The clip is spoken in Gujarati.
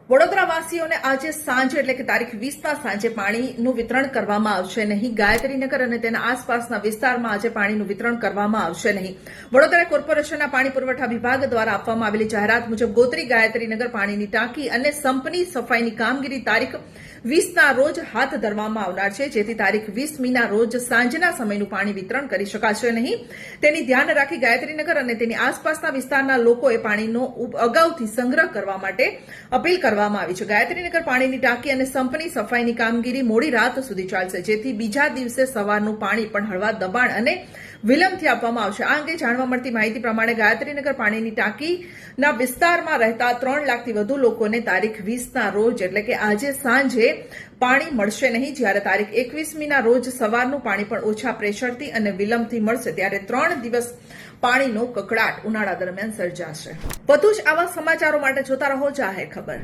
વડોદરાવાસીઓને આજે સાંજે એટલે કે તારીખ 20ના સાંજે પાણીનું વિતરણ કરવામાં આવશે નહીં. ગાયત્રીનગર અને તેના આસપાસના વિસ્તારમાં આજે પાણીનું વિતરણ કરવામાં આવશે નહીં. વડોદરા કોર્પોરેશનના પાણી પુરવઠા વિભાગ દ્વારા આપવામાં આવેલી જાહેરાત મુજબ ગોત્રી ગાયત્રીનગર પાણીની ટાંકી અને સંપની સફાઈની કામગીરી તારીખ 20ના રોજ હાથ ધરવામાં આવનાર છે, જેથી તારીખ 20મીના રોજ સાંજના સમયનું પાણી વિતરણ કરી શકાશે નહીં. તેની ધ્યાન રાખી ગાયત્રીનગર અને તેની આસપાસના વિસ્તારના લોકોએ પાણીનો અગાઉથી સંગ્રહ કરવા માટે અપીલ કરવામાં આવી છે. ગાયત્રીનગર પાણીની ટાંકી અને સંપની સફાઈની કામગીરી મોડી રાત સુધી ચાલશે, જેથી બીજા દિવસે સવારનું પાણી પણ હળવા દબાણ અને વિલંબથી આપવામાં આવશે. આ અંગે જાણવા મળતી માહિતી પ્રમાણે ગાયત્રીનગર પાણીની ટાંકીના વિસ્તારમાં રહેતા 3 લાખથી વધુ લોકોને તારીખ 20ના રોજ એટલે કે આજે સાંજે પાણી મળશે નહીં, જ્યારે તારીખ 21મીના રોજ સવારનું પાણી પણ ઓછા પ્રેશરથી અને વિલંબથી મળશે. ત્યારે 3 દિવસ પાણીનો કકળાટ ઉનાળા દરમિયાન સર્જાશે. વધુ જ આવા સમાચારો માટે જોતા રહો જાહેર ખબર.